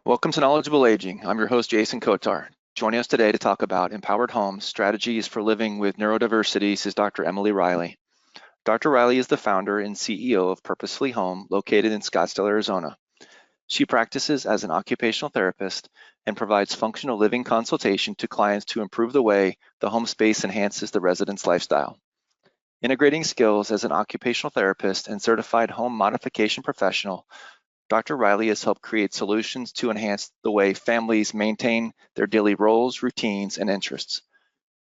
Welcome to Knowledgeable Aging. I'm your host, Jason Kotar. Joining us today to talk about empowered homes, strategies for living with neurodiversities is Dr. Emily Reilly. Dr. Reilly is the founder and CEO of Purposefully Home, located in Scottsdale, Arizona. She practices as an occupational therapist and provides functional living consultation to clients to improve the way the home space enhances the resident's lifestyle. Integrating skills as an occupational therapist and certified home modification professional, Dr. Reilly has helped create solutions to enhance the way families maintain their daily roles, routines, and interests.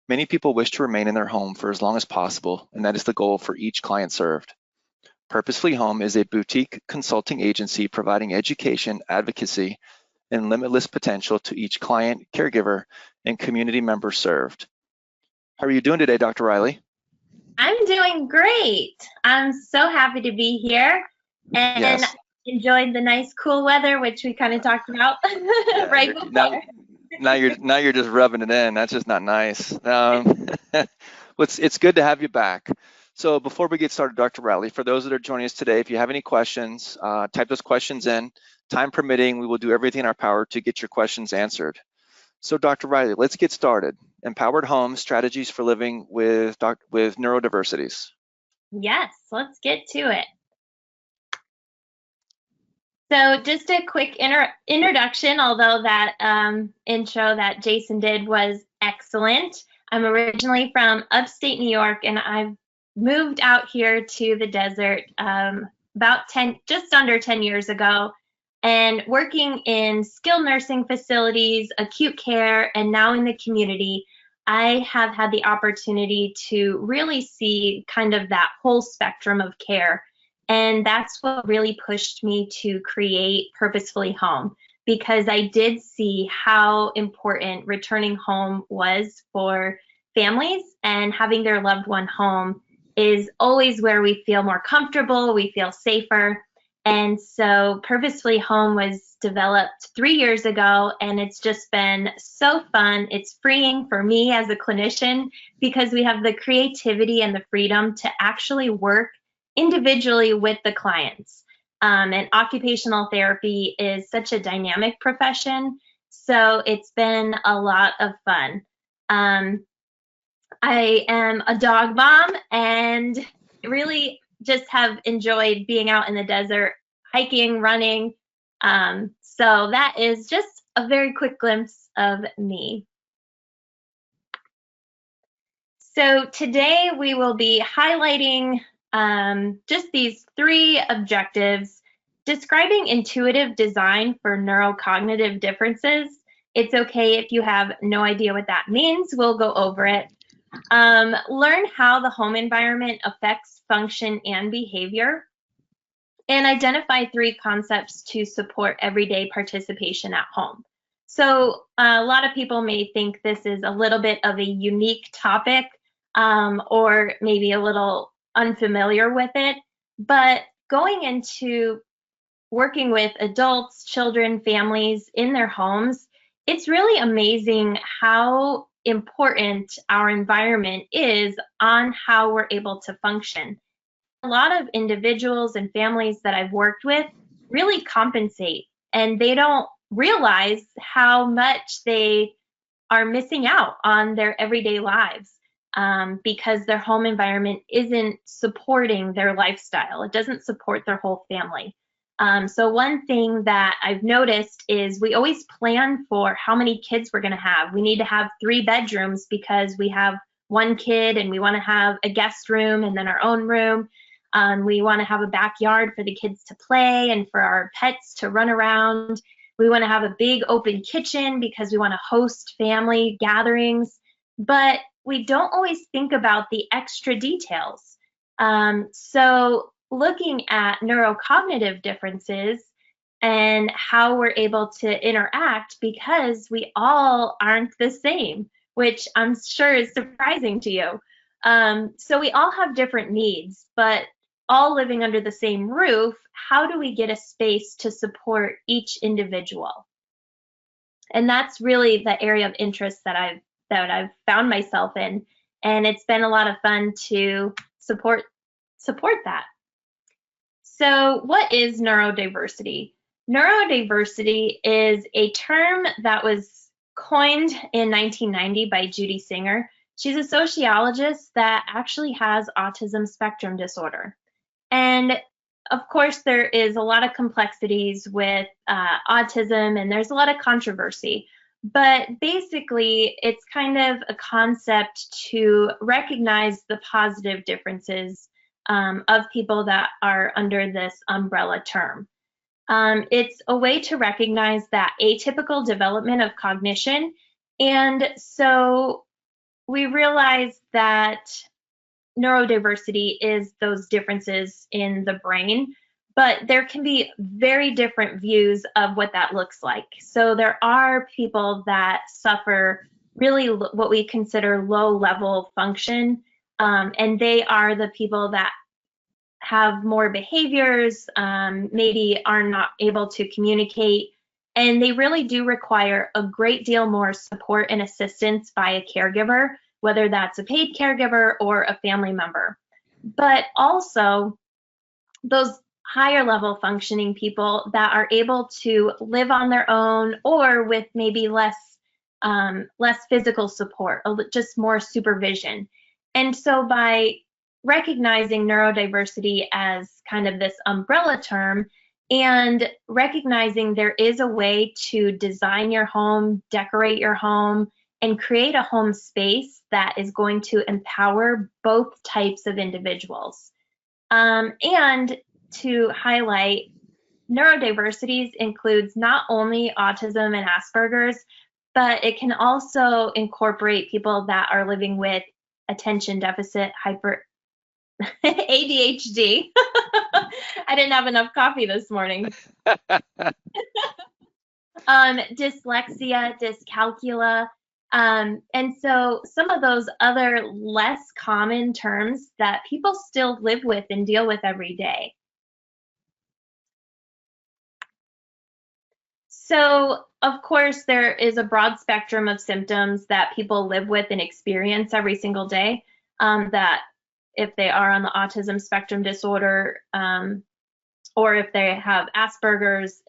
Many people wish to remain in their home for as long as possible, and that is the goal for each client served. Purposefully Home is a boutique consulting agency providing education, advocacy, and limitless potential to each client, caregiver, and community member served. How are you doing today, Dr. Reilly? I'm doing great. I'm so happy to be here and enjoyed the nice cool weather, which we kind of talked about right before. Now you're just rubbing it in. That's just not nice. It's good to have you back. So before we get started, Dr. Reilly, for those that are joining us today, if you have any questions, type those questions in. Time permitting, we will do everything in our power to get your questions answered. So Dr. Reilly, let's get started. Empowered homes, strategies for living with neurodiversities. Yes, let's get to it. So just a quick introduction, although that intro that Jason did was excellent. I'm originally from upstate New York, and I've moved out here to the desert just under 10 years ago, and working in skilled nursing facilities, acute care, and now in the community. I have had the opportunity to really see kind of that whole spectrum of care. And that's what really pushed me to create Purposefully Home, because I did see how important returning home was for families, and having their loved one home is always where we feel more comfortable, we feel safer. And so Purposefully Home was developed 3 years ago, and it's just been so fun. It's freeing for me as a clinician because we have the creativity and the freedom to actually work individually with the clients. And occupational therapy is such a dynamic profession, so it's been a lot of fun. I am a dog mom and really just have enjoyed being out in the desert, hiking, running. So that is just a very quick glimpse of me. So today we will be highlighting just these 3 objectives, describing intuitive design for neurocognitive differences. It's okay if you have no idea what that means, we'll go over it. Learn how the home environment affects function and behavior, and identify 3 concepts to support everyday participation at home. So a lot of people may think this is a little bit of a unique topic, or maybe a little unfamiliar with it, but going into working with adults, children, families in their homes, it's really amazing how important our environment is on how we're able to function. A lot of individuals and families that I've worked with really compensate, and they don't realize how much they are missing out on their everyday lives because their home environment isn't supporting their lifestyle. It doesn't support their whole family. So one thing that I've noticed is we always plan for how many kids we're going to have. We need to have 3 bedrooms because we have 1 kid, and we want to have a guest room and then our own room. We want to have a backyard for the kids to play and for our pets to run around. We want to have a big open kitchen because we want to host family gatherings. But we don't always think about the extra details. So looking at neurocognitive differences and how we're able to interact, because we all aren't the same, which I'm sure is surprising to you. So we all have different needs, but all living under the same roof, how do we get a space to support each individual? And that's really the area of interest that I've found myself in, and it's been a lot of fun to support that. So what is neurodiversity? Neurodiversity is a term that was coined in 1990 by Judy Singer. She's a sociologist that actually has autism spectrum disorder. And of course, there is a lot of complexities with autism, and there's a lot of controversy. But basically, it's kind of a concept to recognize the positive differences of people that are under this umbrella term. It's a way to recognize that atypical development of cognition. And so we realize that neurodiversity is those differences in the brain, but there can be very different views of what that looks like. So there are people that suffer really what we consider low level function, and they are the people that have more behaviors, maybe are not able to communicate, and they really do require a great deal more support and assistance by a caregiver, whether that's a paid caregiver or a family member. But also those higher level functioning people that are able to live on their own or with maybe less physical support, just more supervision. And so by recognizing neurodiversity as kind of this umbrella term and recognizing there is a way to design your home, decorate your home, and create a home space that is going to empower both types of individuals. And to highlight, neurodiversities includes not only autism and Asperger's, but it can also incorporate people that are living with attention deficit ADHD. I didn't have enough coffee this morning. Dyslexia, dyscalculia, and so some of those other less common terms that people still live with and deal with every day. So, of course, there is a broad spectrum of symptoms that people live with and experience every single day, that if they are on the autism spectrum disorder, or if they have Asperger's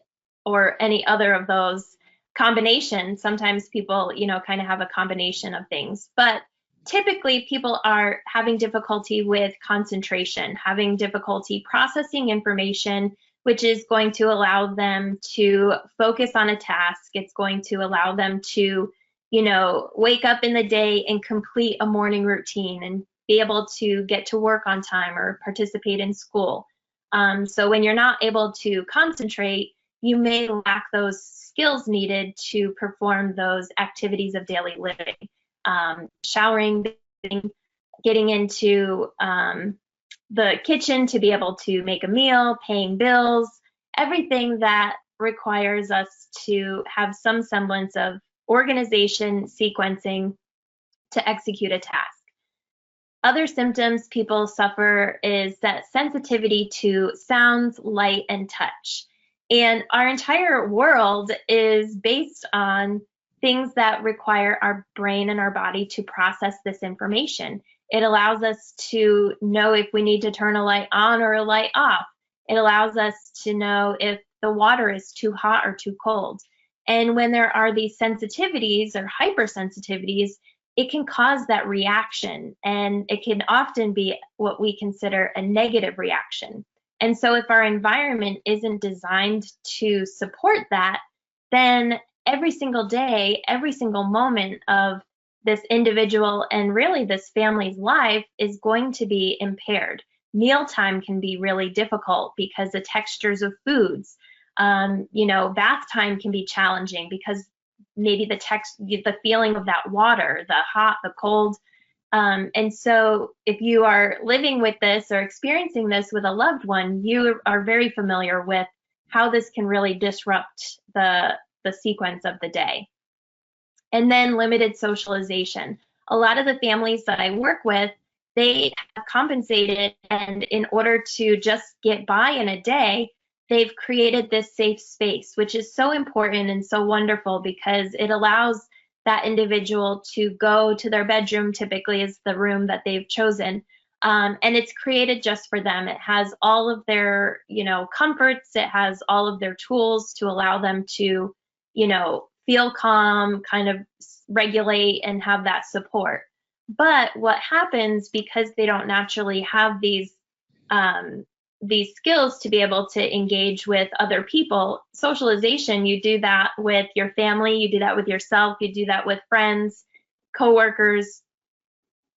or any other of those combinations. Sometimes people, kind of have a combination of things. But typically, people are having difficulty with concentration, having difficulty processing information, which is going to allow them to focus on a task. It's going to allow them to, wake up in the day and complete a morning routine and be able to get to work on time or participate in school. So when you're not able to concentrate, you may lack those skills needed to perform those activities of daily living. Showering, getting into the kitchen to be able to make a meal, paying bills, everything that requires us to have some semblance of organization, sequencing to execute a task. Other symptoms people suffer is that sensitivity to sounds, light, and touch. And our entire world is based on things that require our brain and our body to process this information. It allows us to know if we need to turn a light on or a light off. It allows us to know if the water is too hot or too cold. And when there are these sensitivities or hypersensitivities, it can cause that reaction, and it can often be what we consider a negative reaction. And so if our environment isn't designed to support that, then every single day, every single moment of this individual and really this family's life is going to be impaired. Mealtime can be really difficult because the textures of foods, bath time can be challenging because maybe the feeling of that water, the hot, the cold. And so if you are living with this or experiencing this with a loved one, you are very familiar with how this can really disrupt the sequence of the day. And then limited socialization. A lot of the families that I work with, they have compensated, and in order to just get by in a day, they've created this safe space, which is so important and so wonderful because it allows that individual to go to their bedroom, typically is the room that they've chosen, And it's created just for them. It has all of their, comforts. It has all of their tools to allow them to, feel calm, kind of regulate and have that support. But what happens, because they don't naturally have these skills to be able to engage with other people, socialization, you do that with your family, you do that with yourself, you do that with friends, coworkers,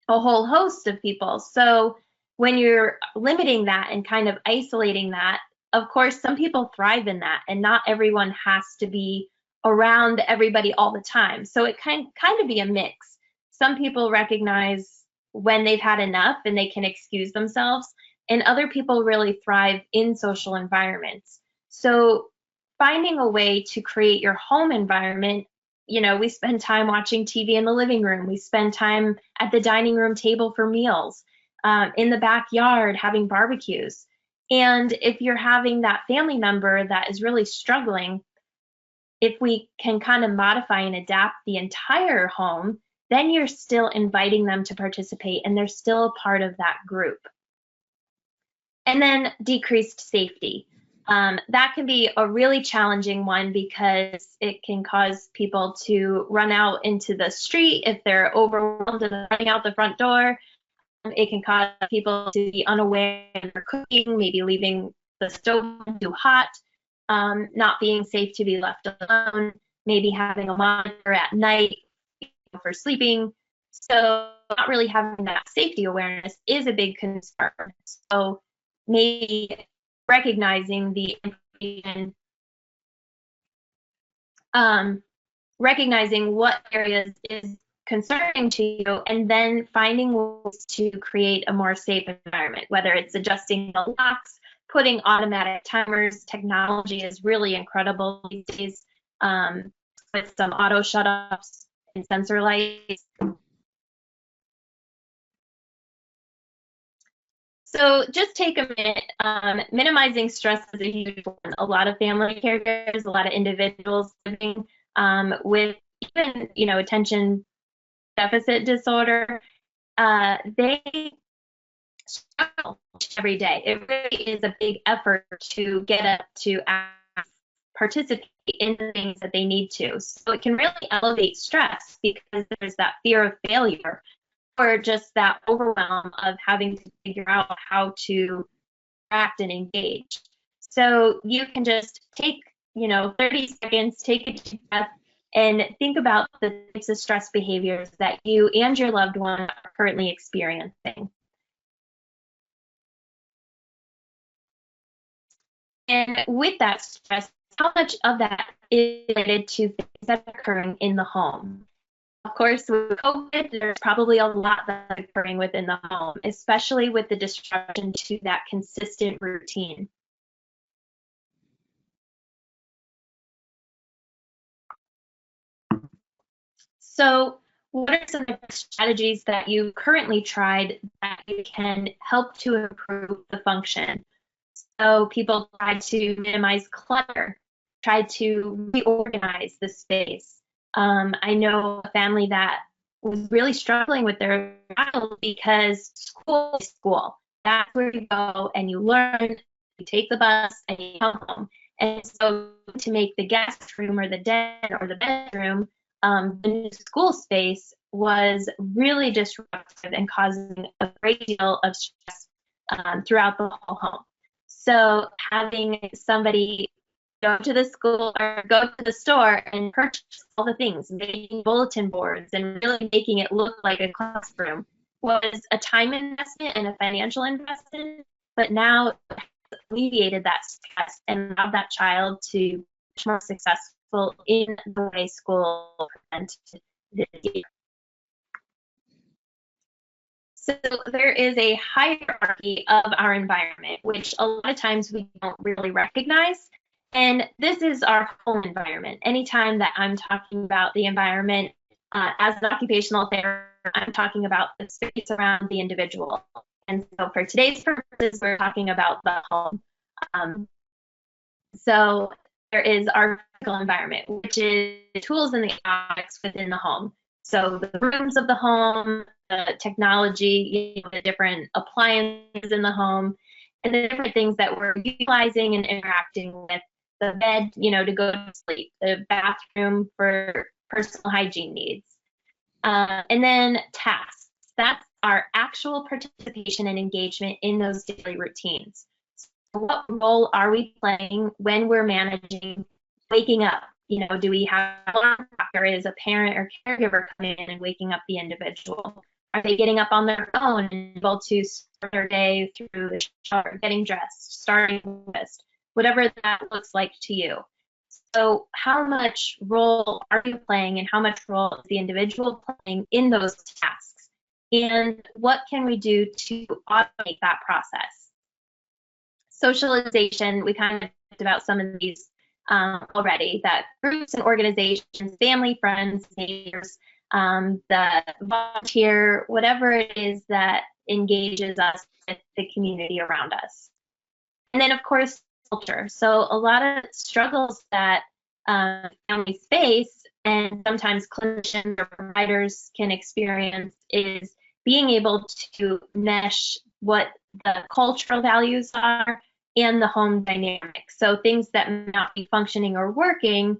a whole host of people. So when you're limiting that and kind of isolating that, of course, some people thrive in that, and not everyone has to be around everybody all the time. So it can kind of be a mix. Some people recognize when they've had enough and they can excuse themselves, and other people really thrive in social environments. So finding a way to create your home environment, we spend time watching TV in the living room. We spend time at the dining room table for meals, in the backyard having barbecues. And if you're having that family member that is really struggling, if we can kind of modify and adapt the entire home, then you're still inviting them to participate and they're still a part of that group. And then decreased safety. That can be a really challenging one because it can cause people to run out into the street if they're overwhelmed and running out the front door. It can cause people to be unaware when they're cooking, maybe leaving the stove too hot, not being safe to be left alone, maybe having a monitor at night for sleeping. So not really having that safety awareness is a big concern. So maybe recognizing the information, recognizing what areas is concerning to you, and then finding ways to create a more safe environment, whether it's adjusting the locks, putting automatic timers. Technology is really incredible these days, with some auto shut-offs and sensor lights. So just take a minute. Minimizing stress is a huge one. A lot of family caregivers, a lot of individuals living with even, attention deficit disorder, they struggle every day. It really is a big effort to get up to participate in the things that they need to. So it can really elevate stress because there's that fear of failure, or just that overwhelm of having to figure out how to act and engage. So you can just take, 30 seconds, take a deep breath, and think about the types of stress behaviors that you and your loved one are currently experiencing. And with that stress, how much of that is related to things that are occurring in the home? Of course, with COVID, there's probably a lot that's occurring within the home, especially with the disruption to that consistent routine. So what are some of the strategies that you currently tried that you can help to improve the function? So people try to minimize clutter, try to reorganize the space. I know a family that was really struggling with their child because school is school. That's where you go and you learn, you take the bus and you come home. And so to make the guest room or the den or the bedroom the new school space was really disruptive and causing a great deal of stress throughout the whole home. So having somebody go to the school or go to the store and purchase all the things, making bulletin boards and really making it look like a classroom was a time investment and a financial investment, but now it has alleviated that stress and allowed that child to be much more successful in the way school presented this year. So there is a hierarchy of our environment, which a lot of times we don't really recognize. And this is our home environment. Anytime that I'm talking about the environment as an occupational therapist, I'm talking about the space around the individual. And so for today's purposes, we're talking about the home. So there is our physical environment, which is the tools and the objects within the home. So the rooms of the home, the technology, the different appliances in the home, and the different things that we're utilizing and interacting with. The bed, to go to sleep, the bathroom for personal hygiene needs. And then tasks. That's our actual participation and engagement in those daily routines. So what role are we playing when we're managing waking up? Do we have an alarm clock, or is a parent or caregiver coming in and waking up the individual? Are they getting up on their own and able to start their day through the shower, getting dressed, starting breakfast, whatever that looks like to you? So how much role are you playing, and how much role is the individual playing in those tasks? And what can we do to automate that process? Socialization, we kind of talked about some of these already, that groups and organizations, family, friends, neighbors, the volunteer, whatever it is that engages us with the community around us. And then, of course, culture. So a lot of struggles that families face, and sometimes clinicians or providers can experience, is being able to mesh what the cultural values are and the home dynamic. So things that may not be functioning or working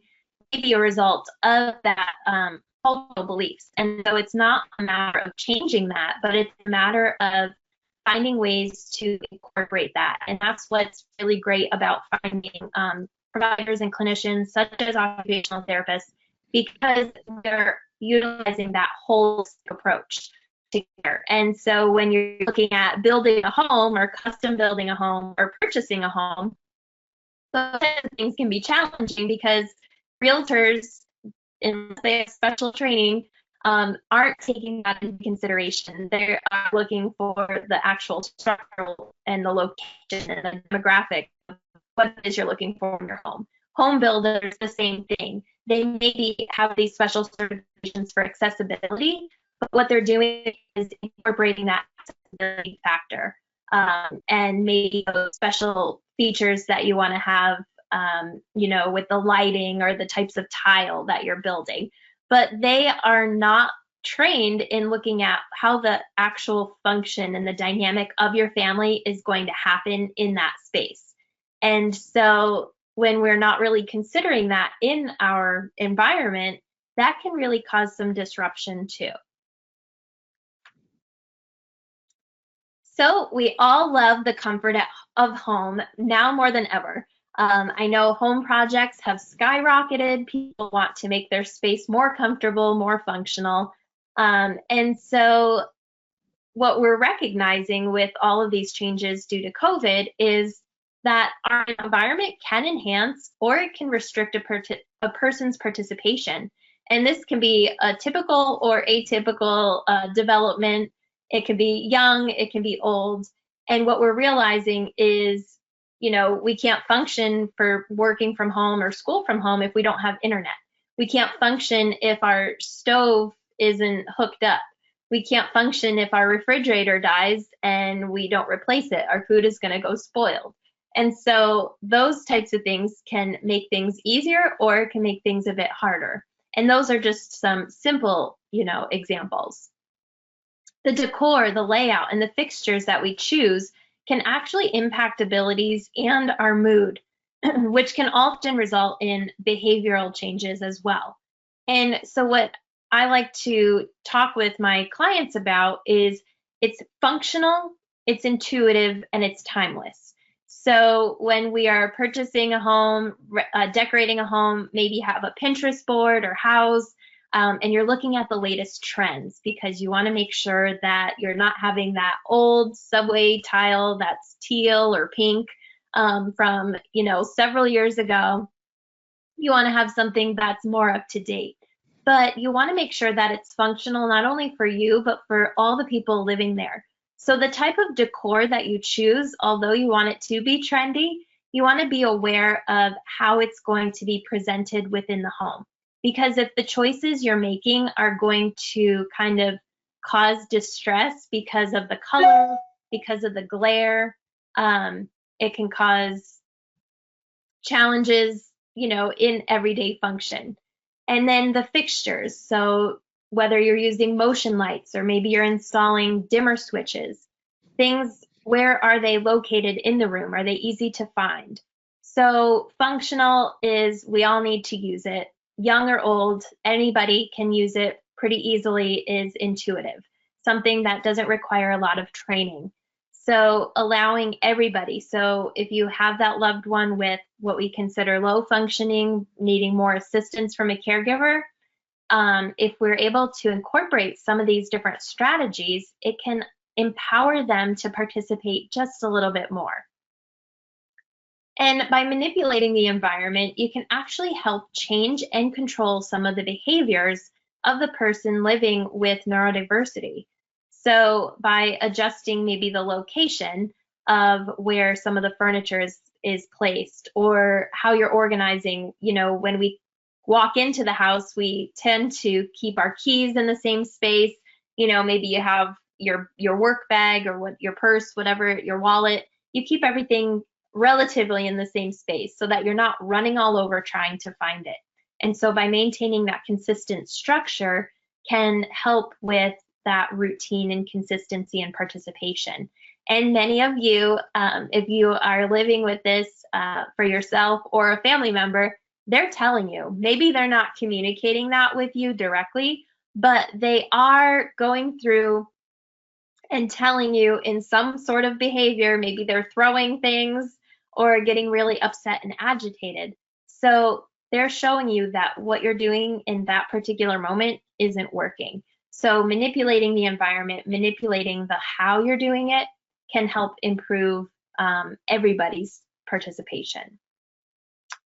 may be a result of that cultural beliefs. And so it's not a matter of changing that, but it's a matter of finding ways to incorporate that. And that's what's really great about finding providers and clinicians, such as occupational therapists, because they're utilizing that holistic approach to care. And so when you're looking at building a home, or custom building a home, or purchasing a home, those things can be challenging because realtors, in their special training, aren't taking that into consideration. They are looking for the actual structural and the location and the demographic of what it is you're looking for in your home. Home builders, the same thing. They maybe have these special certifications for accessibility, but what they're doing is incorporating that accessibility factor, and maybe those special features that you want to have, with the lighting or the types of tile that you're building. But they are not trained in looking at how the actual function and the dynamic of your family is going to happen in that space. And so when we're not really considering that in our environment, that can really cause some disruption too. So we all love the comfort of home now more than ever. I know home projects have skyrocketed. People want to make their space more comfortable, more functional. And so what we're recognizing with all of these changes due to COVID is that our environment can enhance, or it can restrict a person's participation. And this can be a typical or atypical development. It can be young, it can be old. And what we're realizing is, we can't function for working from home or school from home if we don't have internet. We can't function if our stove isn't hooked up. We can't function if our refrigerator dies and we don't replace it. Our food is going to go spoiled. And so those types of things can make things easier, or it can make things a bit harder. And those are just some simple, examples. The decor, the layout, and the fixtures that we choose can actually impact abilities and our mood, which can often result in behavioral changes as well. And so what I like to talk with my clients about is it's functional, it's intuitive, and it's timeless. So when we are purchasing a home, decorating a home, maybe have a Pinterest board or house, and you're looking at the latest trends because you want to make sure that you're not having that old subway tile that's teal or pink from several years ago. You want to have something that's more up to date, but you want to make sure that it's functional not only for you but for all the people living there. So the type of decor that you choose, although you want it to be trendy, you want to be aware of how it's going to be presented within the home. Because if the choices you're making are going to kind of cause distress because of the color, because of the glare, it can cause challenges, in everyday function. And then the fixtures. So whether you're using motion lights or maybe you're installing dimmer switches, things, where are they located in the room? Are they easy to find? So functional is, we all need to use it. Young or old, anybody can use it pretty easily. Is intuitive, something that doesn't require a lot of training. So allowing everybody, so if you have that loved one with what we consider low functioning, needing more assistance from a caregiver, if we're able to incorporate some of these different strategies, it can empower them to participate just a little bit more. And by manipulating the environment, you can actually help change and control some of the behaviors of the person living with neurodiversity. So by adjusting maybe the location of where some of the furniture is placed, or how you're organizing, when we walk into the house, we tend to keep our keys in the same space. Maybe you have your work bag or what, your purse, whatever, your wallet, you keep everything relatively in the same space so that you're not running all over trying to find it. And so by maintaining that consistent structure can help with that routine and consistency and participation. And many of you, if you are living with this for yourself or a family member, they're telling you, maybe they're not communicating that with you directly, but they are going through and telling you in some sort of behavior, maybe they're throwing things or getting really upset and agitated. So they're showing you that what you're doing in that particular moment isn't working. So manipulating the environment, manipulating the how you're doing it can help improve everybody's participation.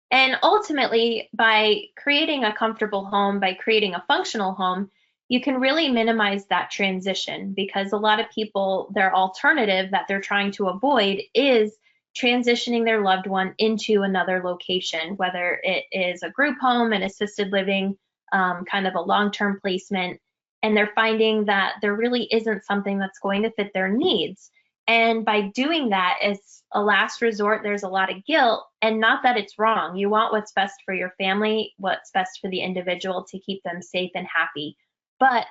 And ultimately, by creating a comfortable home, by creating a functional home, you can really minimize that transition, because a lot of people, their alternative that they're trying to avoid is transitioning their loved one into another location, whether it is a group home, an assisted living, kind of a long-term placement, and they're finding that there really isn't something that's going to fit their needs. And by doing that, as a last resort, there's a lot of guilt, and not that it's wrong. You want what's best for your family, what's best for the individual to keep them safe and happy. But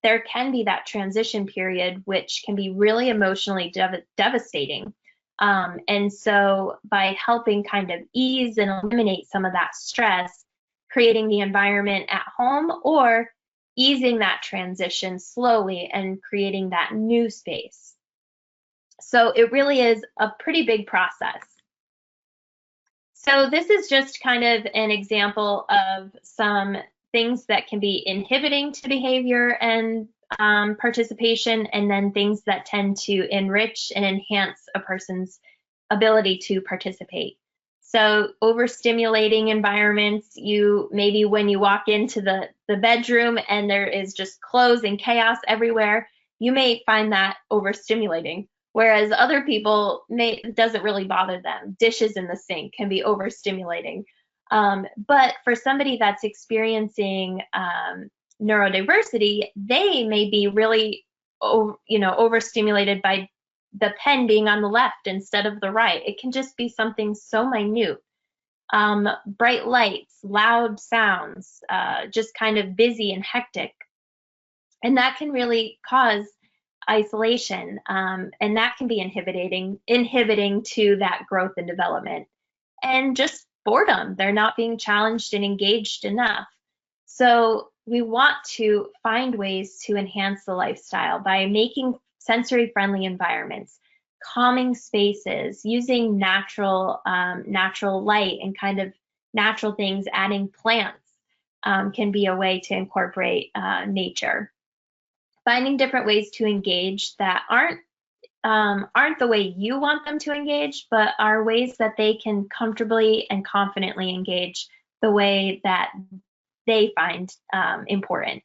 there can be that transition period, which can be really emotionally devastating. And so by helping kind of ease and eliminate some of that stress, creating the environment at home, or easing that transition slowly and creating that new space. So it really is a pretty big process. So this is just kind of an example of some things that can be inhibiting to behavior and participation, and then things that tend to enrich and enhance a person's ability to participate. So overstimulating environments, maybe when you walk into the bedroom and there is just clothes and chaos everywhere, you may find that overstimulating. Whereas other people, it doesn't really bother them. Dishes in the sink can be overstimulating. But for somebody that's experiencing neurodiversity, they may be really, overstimulated by the pen being on the left instead of the right. It can just be something so minute. Bright lights, loud sounds, just kind of busy and hectic. And that can really cause isolation, and that can be inhibiting to that growth and development. And just boredom, they're not being challenged and engaged enough. So we want to find ways to enhance the lifestyle by making sensory-friendly environments, calming spaces, using natural light and kind of natural things. Adding plants can be a way to incorporate nature. Finding different ways to engage that aren't the way you want them to engage, but are ways that they can comfortably and confidently engage the way that they find important.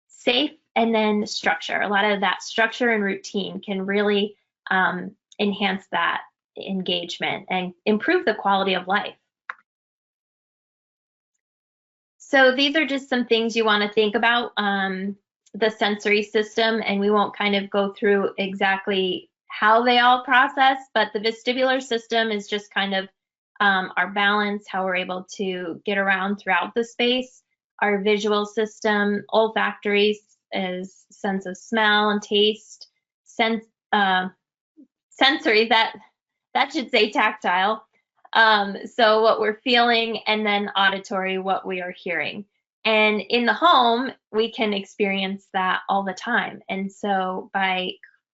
Safe, and then structure. A lot of that structure and routine can really enhance that engagement and improve the quality of life. So these are just some things you want to think about. The sensory system, and we won't kind of go through exactly how they all process, but the vestibular system is just kind of our balance, how we're able to get around throughout the space. our visual system, olfactory is sense of smell and taste, sensory, that should say tactile. So what we're feeling, and then auditory, what we are hearing. And in the home, we can experience that all the time. And so by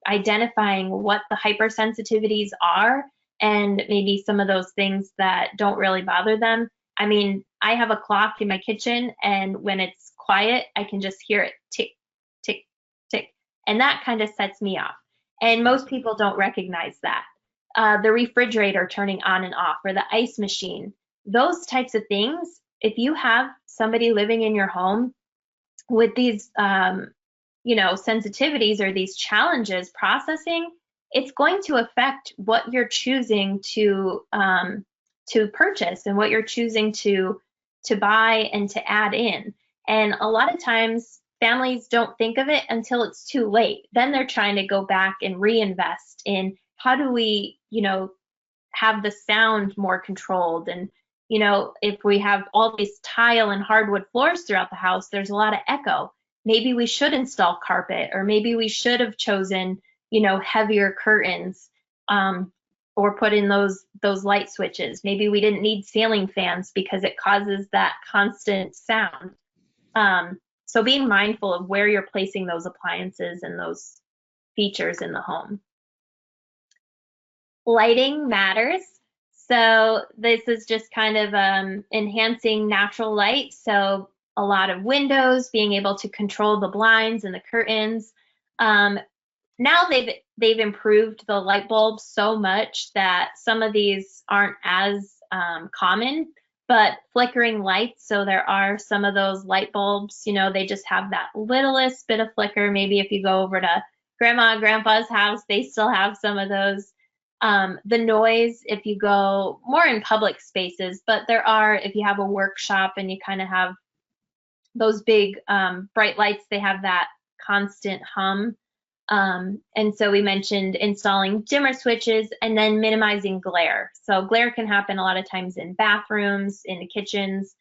identifying what the hypersensitivities are, and maybe some of those things that don't really bother them. I mean, I have a clock in my kitchen, and when it's quiet, I can just hear it tick, tick, tick. And that kind of sets me off. And most people don't recognize that. The refrigerator turning on and off, or the ice machine, those types of things, if you have somebody living in your home with these, sensitivities or these challenges processing, it's going to affect what you're choosing to purchase and what you're choosing to buy and to add in. And a lot of times families don't think of it until it's too late. Then they're trying to go back and reinvest in how do we, have the sound more controlled. And, if we have all these tile and hardwood floors throughout the house, there's a lot of echo. Maybe we should install carpet, or maybe we should have chosen, heavier curtains, or put in those light switches. Maybe we didn't need ceiling fans because it causes that constant sound. So being mindful of where you're placing those appliances and those features in the home. Lighting matters. So this is just kind of enhancing natural light. So a lot of windows, being able to control the blinds and the curtains. Now they've improved the light bulbs so much that some of these aren't as common, but flickering lights. So there are some of those light bulbs, they just have that littlest bit of flicker. Maybe if you go over to grandma and grandpa's house, they still have some of those. The noise, if you go more in public spaces, but there are, if you have a workshop and you kind of have those big bright lights, they have that constant hum. And so we mentioned installing dimmer switches and then minimizing glare. So glare can happen a lot of times in bathrooms, in the kitchens,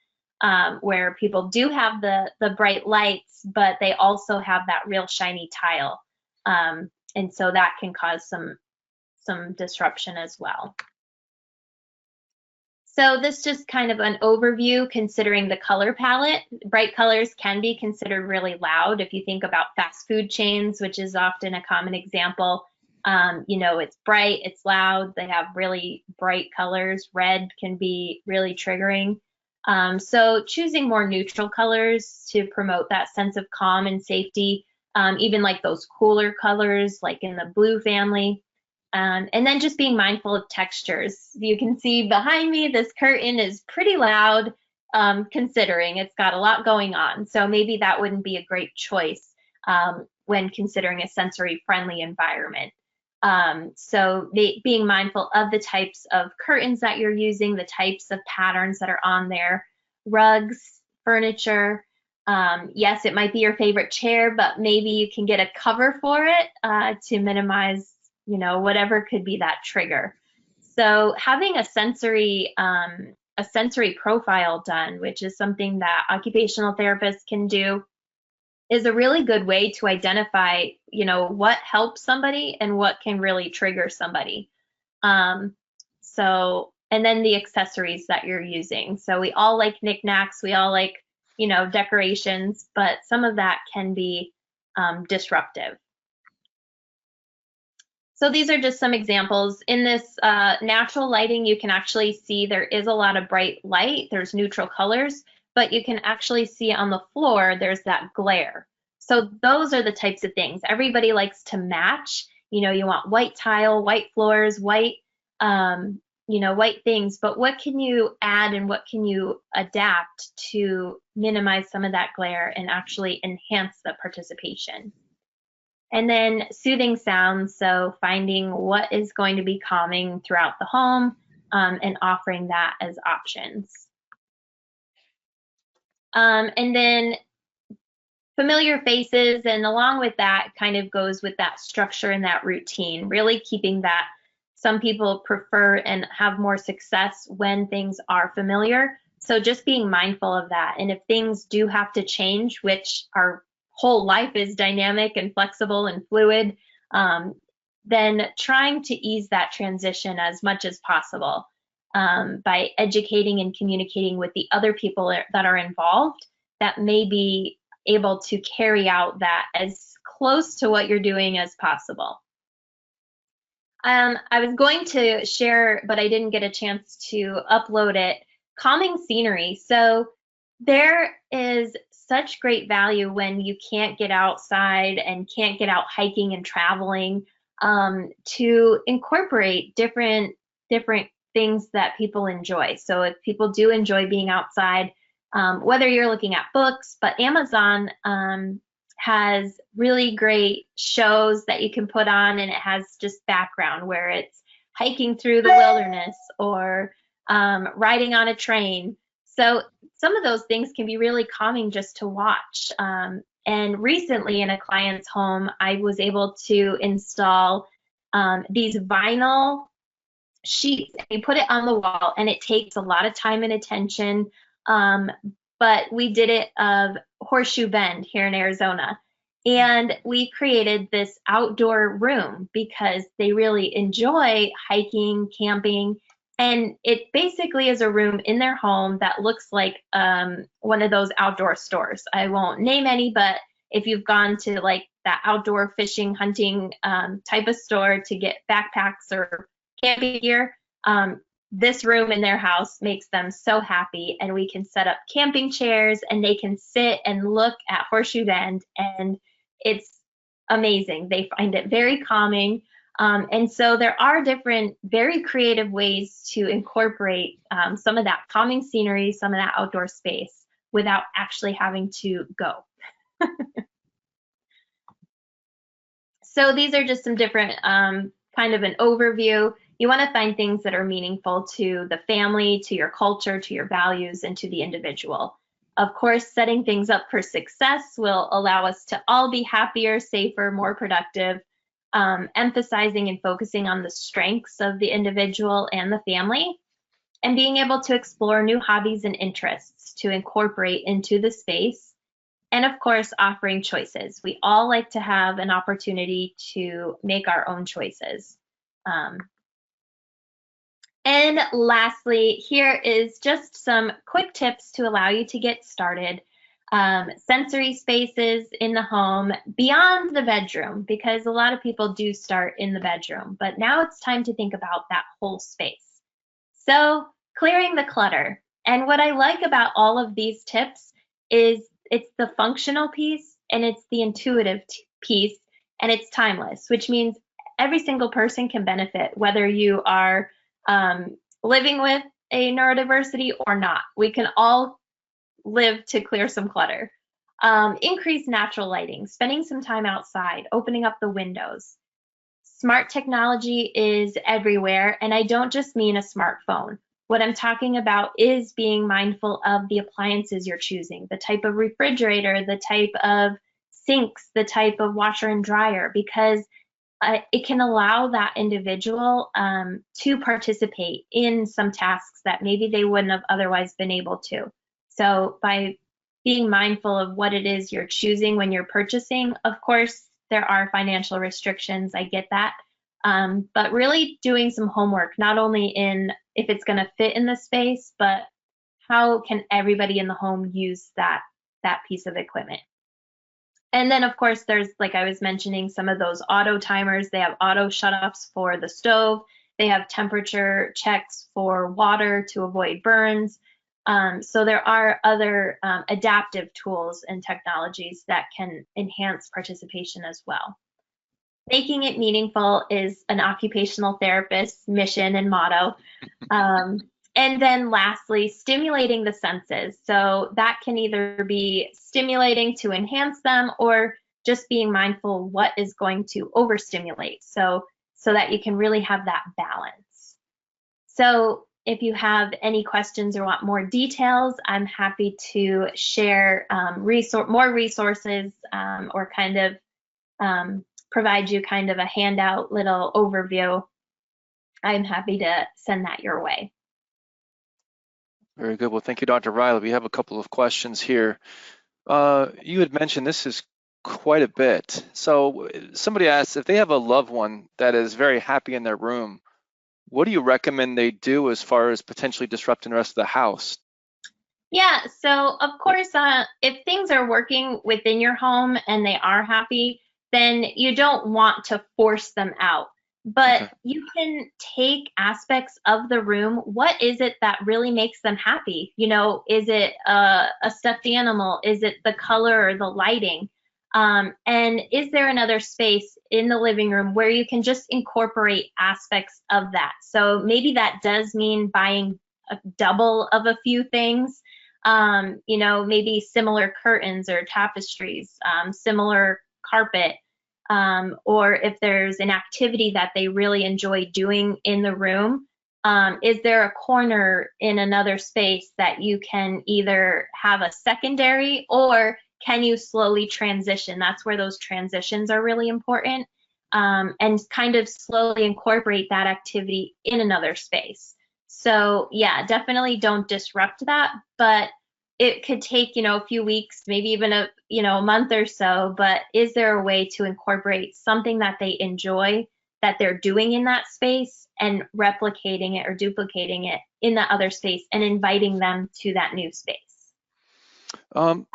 where people do have the bright lights, but they also have that real shiny tile. And so that can cause some disruption as well. So this just kind of an overview considering the color palette. Bright colors can be considered really loud. If you think about fast food chains, which is often a common example, it's bright, it's loud, they have really bright colors. Red can be really triggering. So choosing more neutral colors to promote that sense of calm and safety, even like those cooler colors, like in the blue family. And then just being mindful of textures. You can see behind me, this curtain is pretty loud, considering it's got a lot going on. So maybe that wouldn't be a great choice when considering a sensory-friendly environment. So being mindful of the types of curtains that you're using, the types of patterns that are on there, rugs, furniture. Yes, it might be your favorite chair, but maybe you can get a cover for it to minimize whatever could be that trigger. So having a sensory profile done, which is something that occupational therapists can do, is a really good way to identify, what helps somebody and what can really trigger somebody. And then the accessories that you're using. So we all like knickknacks, we all like, decorations, but some of that can be disruptive. So these are just some examples. In this natural lighting, you can actually see there is a lot of bright light. There's neutral colors, but you can actually see on the floor, there's that glare. So those are the types of things. Everybody likes to match. You want white tile, white floors, white, white things, but what can you add and what can you adapt to minimize some of that glare and actually enhance the participation? And then soothing sounds, so finding what is going to be calming throughout the home and offering that as options. And then familiar faces, and along with that kind of goes with that structure and that routine, really keeping that. Some people prefer and have more success when things are familiar. So just being mindful of that. And if things do have to change, which our whole life is dynamic and flexible and fluid, then trying to ease that transition as much as possible by educating and communicating with the other people that are involved that may be able to carry out that as close to what you're doing as possible. I was going to share, but I didn't get a chance to upload it, calming scenery. So there is such great value when you can't get outside and can't get out hiking and traveling, to incorporate different things that people enjoy. So if people do enjoy being outside, whether you're looking at books, but Amazon has really great shows that you can put on, and it has just background where it's hiking through the wilderness or riding on a train. So some of those things can be really calming just to watch. And recently in a client's home, I was able to install these vinyl sheets. You put it on the wall, and it takes a lot of time and attention. But we did it of Horseshoe Bend here in Arizona. And we created this outdoor room because they really enjoy hiking, camping, and it basically is a room in their home that looks like one of those outdoor stores. I won't name any, but if you've gone to like that outdoor fishing, hunting type of store to get backpacks or camping gear, this room in their house makes them so happy, and we can set up camping chairs and they can sit and look at Horseshoe Bend, and it's amazing. They find it very calming. And so there are different, very creative ways to incorporate some of that calming scenery, some of that outdoor space without actually having to go. So these are just some different kind of an overview. You want to find things that are meaningful to the family, to your culture, to your values, and to the individual. Of course, setting things up for success will allow us to all be happier, safer, more productive, emphasizing and focusing on the strengths of the individual and the family, and being able to explore new hobbies and interests to incorporate into the space. And of course, offering choices. We all like to have an opportunity to make our own choices. And lastly, here is just some quick tips to allow you to get started. Sensory spaces in the home beyond the bedroom, because a lot of people do start in the bedroom, but now it's time to think about that whole space. So clearing the clutter. And what I like about all of these tips is it's the functional piece and it's the intuitive piece, and it's timeless, which means every single person can benefit, whether you are living with a neurodiversity or not. We can all live to clear some clutter. Increase natural lighting, spending some time outside, opening up the windows. Smart technology is everywhere, and I don't just mean a smartphone. What I'm talking about is being mindful of the appliances you're choosing, the type of refrigerator, the type of sinks, the type of washer and dryer, because it can allow that individual to participate in some tasks that maybe they wouldn't have otherwise been able to. So by being mindful of what it is you're choosing when you're purchasing, of course, there are financial restrictions, I get that, but really doing some homework, not only in if it's going to fit in the space, but how can everybody in the home use that piece of equipment. And then, of course, there's, like I was mentioning, some of those auto timers. They have auto shutoffs for the stove. They have temperature checks for water to avoid burns. So there are other adaptive tools and technologies that can enhance participation as well. Making it meaningful is an occupational therapist's mission and motto. And then lastly, stimulating the senses. So that can either be stimulating to enhance them or just being mindful what is going to overstimulate, so that you can really have that balance. So if you have any questions or want more details, I'm happy to share more resources or kind of provide you kind of a handout little overview. I'm happy to send that your way. Very good. Well, thank you, Dr. Reilly. We have a couple of questions here. You had mentioned this is quite a bit. So somebody asked if they have a loved one that is very happy in their room, what do you recommend they do as far as potentially disrupting the rest of the house? Yeah, so of course, if things are working within your home and they are happy, then you don't want to force them out. But Okay. you can take aspects of the room. What is it that really makes them happy? Is it a stuffed animal? Is it the color or the lighting? And is there another space in the living room where you can just incorporate aspects of that? So maybe that does mean buying a double of a few things, maybe similar curtains or tapestries, similar carpet, or if there's an activity that they really enjoy doing in the room, is there a corner in another space that you can either have a secondary, or can you slowly transition? That's where those transitions are really important, and kind of slowly incorporate that activity in another space. So yeah, definitely don't disrupt that, but it could take, a few weeks, maybe even a month or so, but is there a way to incorporate something that they enjoy that they're doing in that space and replicating it or duplicating it in that other space and inviting them to that new space?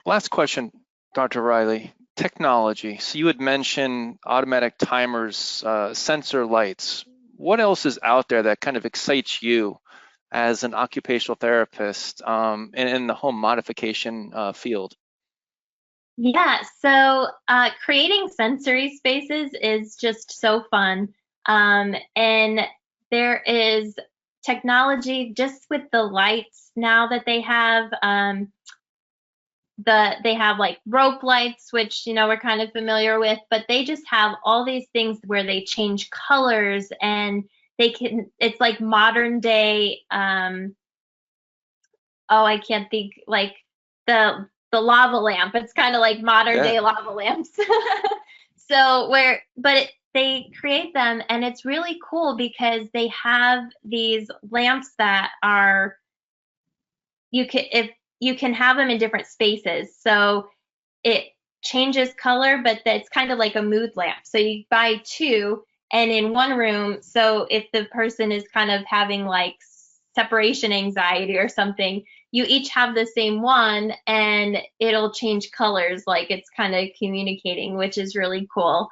Last question, Dr. Reilly. Technology. So you had mentioned automatic timers, sensor lights. What else is out there that kind of excites you as an occupational therapist in the home modification field? Yeah, so creating sensory spaces is just so fun. And there is technology just with the lights now that they have. They have like rope lights, which we're kind of familiar with, but they just have all these things where they change colors, and it's like modern day, oh, I can't think, like the lava lamp. It's kind of like modern Yeah, day lava lamps. So they create them, and it's really cool because they have these lamps that are, if you can have them in different spaces. So it changes color, but it's kind of like a mood lamp. So you buy two, and in one room, so if the person is kind of having like separation anxiety or something, you each have the same one, and it'll change colors, like it's kind of communicating, which is really cool.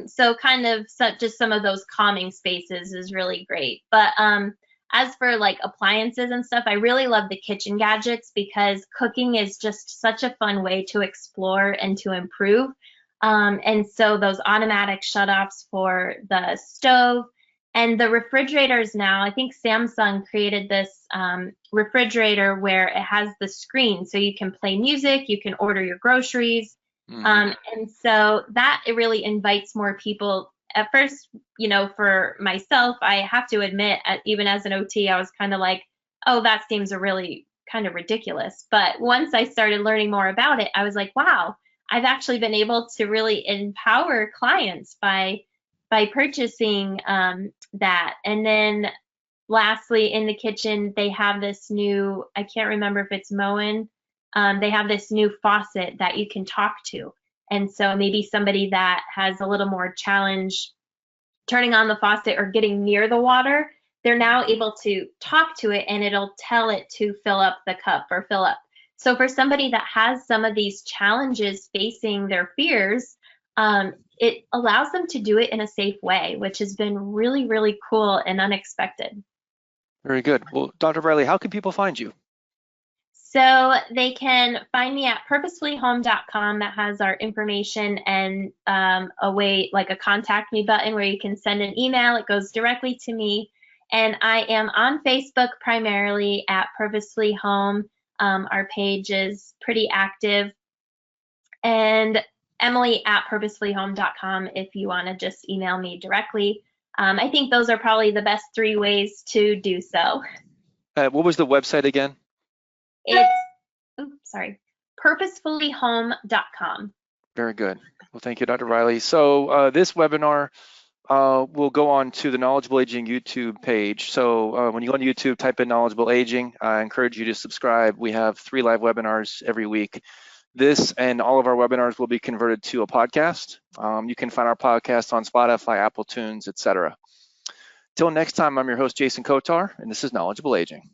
So kind of just some of those calming spaces is really great. But as for like appliances and stuff, I really love the kitchen gadgets because cooking is just such a fun way to explore and to improve. And so those automatic shutoffs for the stove and the refrigerators now, I think Samsung created this refrigerator where it has the screen, so you can play music, you can order your groceries. hmm And so that it really invites more people. At first, for myself, I have to admit, even as an OT, I was kind of like, oh, that seems really kind of ridiculous. But once I started learning more about it, I was like, wow, I've actually been able to really empower clients by purchasing that. And then lastly, in the kitchen, they have this new, I can't remember if it's Moen, they have this new faucet that you can talk to. And so maybe somebody that has a little more challenge turning on the faucet or getting near the water, they're now able to talk to it, and it'll tell it to fill up the cup or fill up. So for somebody that has some of these challenges facing their fears, it allows them to do it in a safe way, which has been really, really cool and unexpected. Very good. Well, Dr. Reilly, how can people find you? So they can find me at purposefullyhome.com. That has our information and a way, like a contact me button where you can send an email. It goes directly to me. And I am on Facebook primarily at Purposefully Home. Our page is pretty active. And Emily at purposefullyhome.com if you want to just email me directly. I think those are probably the best three ways to do so. What was the website again? It's, oops, sorry, purposefullyhome.com. Very good. Well, thank you, Dr. Reilly. So this webinar we'll go on to the Knowledgeable Aging YouTube page. So when you go on YouTube, type in Knowledgeable Aging. I encourage you to subscribe. We have 3 live webinars every week. This and all of our webinars will be converted to a podcast. You can find our podcast on Spotify, Apple Tunes, etc. Till next time, I'm your host, Jason Kotar, and this is Knowledgeable Aging.